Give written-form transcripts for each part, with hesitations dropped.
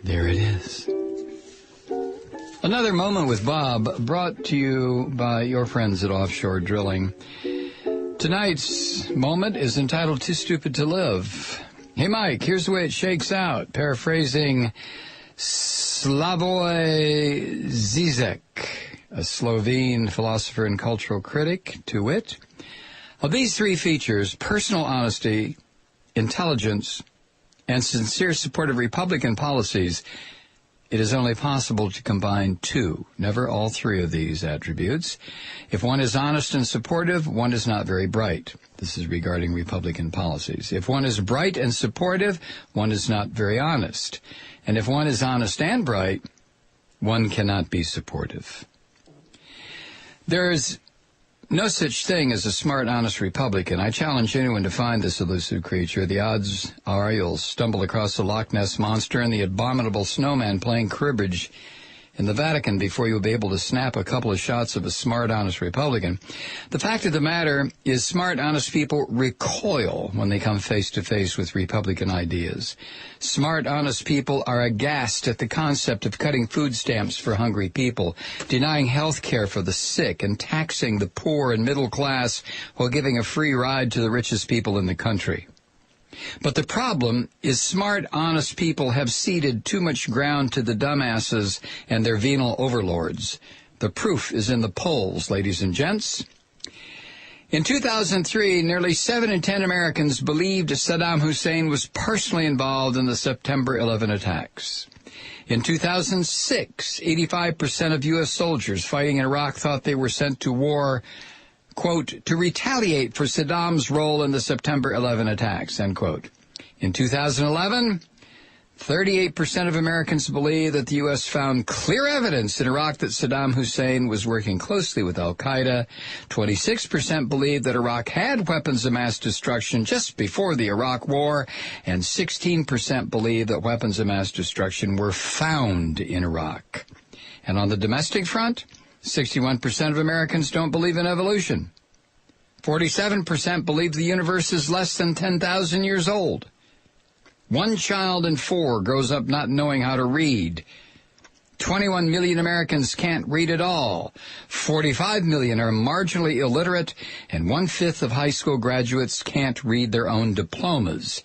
There it is. Another Moment with Bob, brought to you by your friends at Offshore Drilling. Tonight's moment is entitled Too Stupid to Live. Hey, Mike, here's the way it shakes out. Paraphrasing Slavoj Zizek, a Slovene philosopher and cultural critic, to wit. Of these three features, personal honesty, intelligence, and sincere support of Republican policies, it is only possible to combine two, never all three of these attributes. If one is honest and supportive, one is not very bright. This is regarding Republican policies. If one is bright and supportive, one is not very honest. And if one is honest and bright, one cannot be supportive. There's no such thing as a smart, honest Republican. I challenge anyone to find this elusive creature. The odds are you'll stumble across the Loch Ness Monster and the abominable snowman playing cribbage in the Vatican before you'll be able to snap a couple of shots of a smart, honest Republican. The fact of the matter is smart, honest people recoil when they come face to face with Republican ideas. Smart, honest people are aghast at the concept of cutting food stamps for hungry people, denying health care for the sick, and taxing the poor and middle class while giving a free ride to the richest people in the country. But the problem is smart, honest people have ceded too much ground to the dumbasses and their venal overlords. The proof is in the polls, ladies and gents. In 2003, nearly 7 in 10 Americans believed Saddam Hussein was personally involved in the September 11 attacks. In 2006, 85% of U.S. soldiers fighting in Iraq thought they were sent to war, quote, to retaliate for Saddam's role in the September 11 attacks, end quote. In 2011, 38% of Americans believe that the U.S. found clear evidence in Iraq that Saddam Hussein was working closely with al-Qaeda. 26% believe that Iraq had weapons of mass destruction just before the Iraq War, and 16% believe that weapons of mass destruction were found in Iraq. And on the domestic front, 61% of Americans don't believe in evolution. 47% believe the universe is less than 10,000 years old. 1 child in 4 grows up not knowing how to read. 21 million Americans can't read at all. 45 million are marginally illiterate, and 1/5 of high school graduates can't read their own diplomas.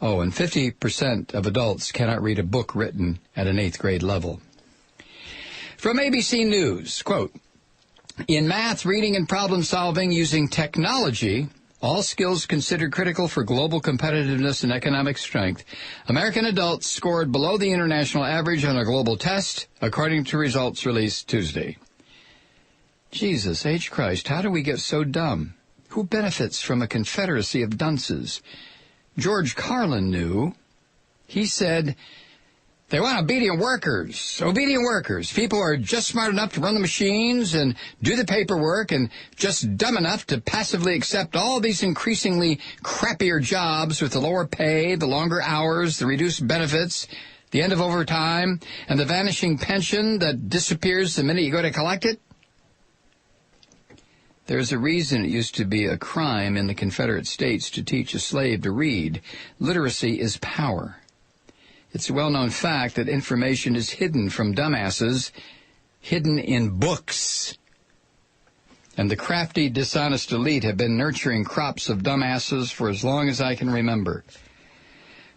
Oh, and 50% of adults cannot read a book written at an 8th grade level. From ABC News, quote, in math, reading, and problem solving using technology, all skills considered critical for global competitiveness and economic strength, American adults scored below the international average on a global test, according to results released Tuesday. Jesus H. Christ, how do we get so dumb? Who benefits from a confederacy of dunces? George Carlin knew. He said, they want obedient workers. Obedient workers. People are just smart enough to run the machines and do the paperwork and just dumb enough to passively accept all these increasingly crappier jobs with the lower pay, the longer hours, the reduced benefits, the end of overtime, and the vanishing pension that disappears the minute you go to collect it. There's a reason it used to be a crime in the Confederate States to teach a slave to read. Literacy is power. It's a well-known fact that information is hidden from dumbasses, hidden in books. And the crafty, dishonest elite have been nurturing crops of dumbasses for as long as I can remember.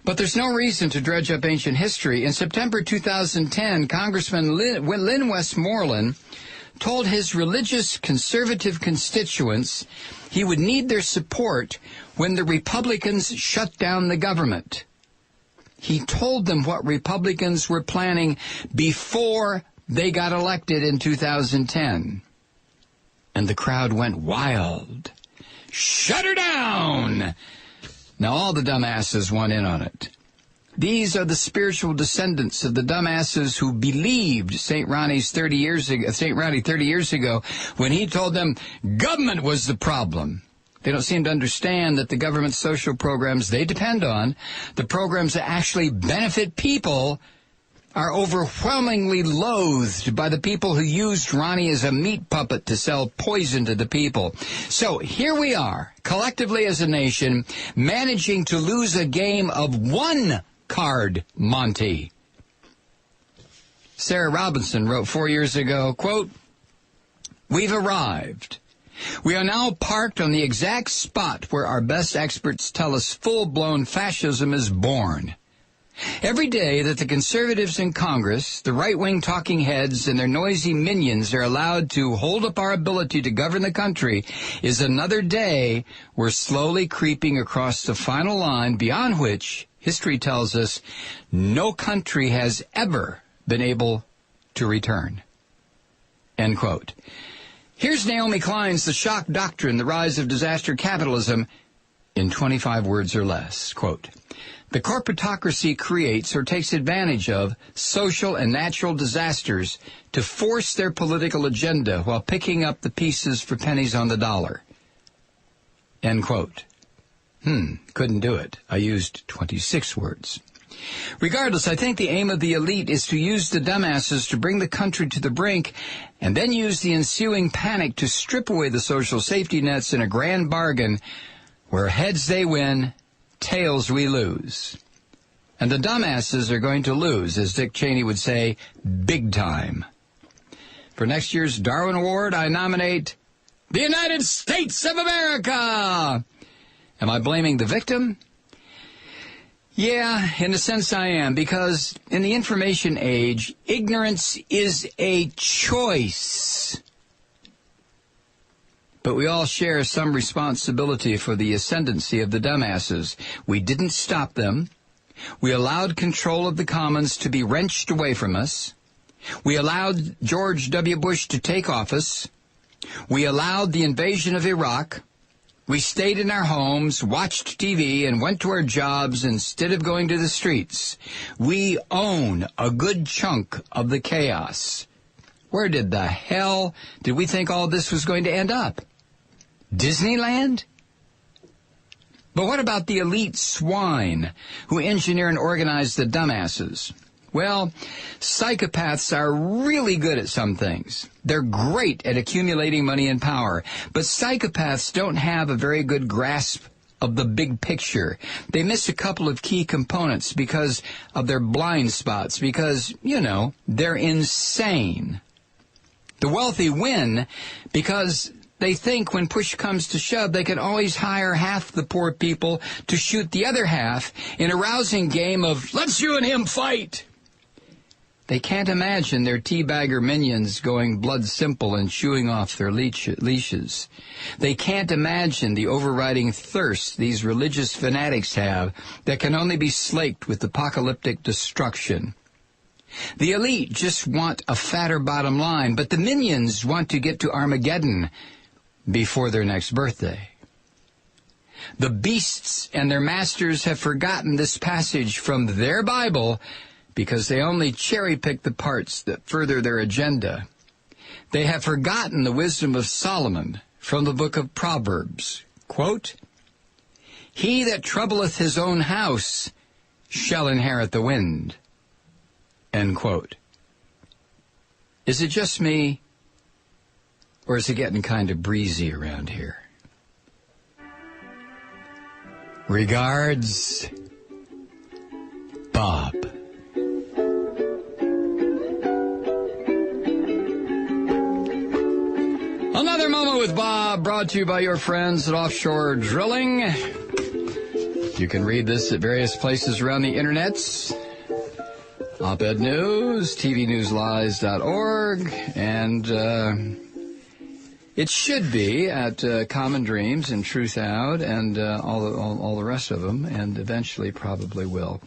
But there's no reason to dredge up ancient history. In September 2010, Congressman Lynn Westmoreland told his religious conservative constituents he would need their support when the Republicans shut down the government. He told them what Republicans were planning before they got elected in 2010. And the crowd went wild. Shut her down! Now all the dumbasses want in on it. These are the spiritual descendants of the dumbasses who believed St. Ronnie 30 years ago when he told them government was the problem. They don't seem to understand that the government social programs they depend on, the programs that actually benefit people, are overwhelmingly loathed by the people who used Ronnie as a meat puppet to sell poison to the people. So here we are, collectively as a nation, managing to lose a game of one card Monte. Sarah Robinson wrote 4 years ago, quote, "We've arrived. We are now parked on the exact spot where our best experts tell us full-blown fascism is born. Every day that the conservatives in Congress, the right-wing talking heads, and their noisy minions are allowed to hold up our ability to govern the country is another day we're slowly creeping across the final line beyond which, history tells us, no country has ever been able to return." End quote. Here's Naomi Klein's The Shock Doctrine, The Rise of Disaster Capitalism, in 25 words or less. Quote, "The corporatocracy creates or takes advantage of social and natural disasters to force their political agenda while picking up the pieces for pennies on the dollar." End quote. Couldn't do it. I used 26 words. Regardless, I think the aim of the elite is to use the dumbasses to bring the country to the brink and then use the ensuing panic to strip away the social safety nets in a grand bargain where heads they win, tails we lose. And the dumbasses are going to lose, as Dick Cheney would say, big time. For next year's Darwin Award, I nominate the United States of America. Am I blaming the victim? Yeah, in a sense I am, because in the information age, ignorance is a choice. But we all share some responsibility for the ascendancy of the dumbasses. We didn't stop them. We allowed control of the commons to be wrenched away from us. We allowed George W. Bush to take office. We allowed the invasion of Iraq. We stayed in our homes, watched TV, and went to our jobs instead of going to the streets. We own a good chunk of the chaos. Where did the hell did we think all this was going to end up? Disneyland? But what about the elite swine who engineer and organize the dumbasses? Well, psychopaths are really good at some things. They're great at accumulating money and power, but psychopaths don't have a very good grasp of the big picture. They miss a couple of key components because of their blind spots, because, they're insane. The wealthy win because they think when push comes to shove, they can always hire half the poor people to shoot the other half in a rousing game of, let's you and him fight. They can't imagine their teabagger minions going blood simple and chewing off their leashes. They can't imagine the overriding thirst these religious fanatics have that can only be slaked with apocalyptic destruction. The elite just want a fatter bottom line, but the minions want to get to Armageddon before their next birthday. The beasts and their masters have forgotten this passage from their Bible because they only cherry-pick the parts that further their agenda. They have forgotten the wisdom of Solomon from the book of Proverbs. Quote, "He that troubleth his own house shall inherit the wind." End quote. Is it just me, or is it getting kind of breezy around here? Regards, Bob. Another Moment with Bob, brought to you by your friends at Offshore Drilling. You can read this at various places around the internets. Op-Ed News, tvnewslies.org, and it should be at Common Dreams and Truth Out and all the rest of them, and eventually probably will.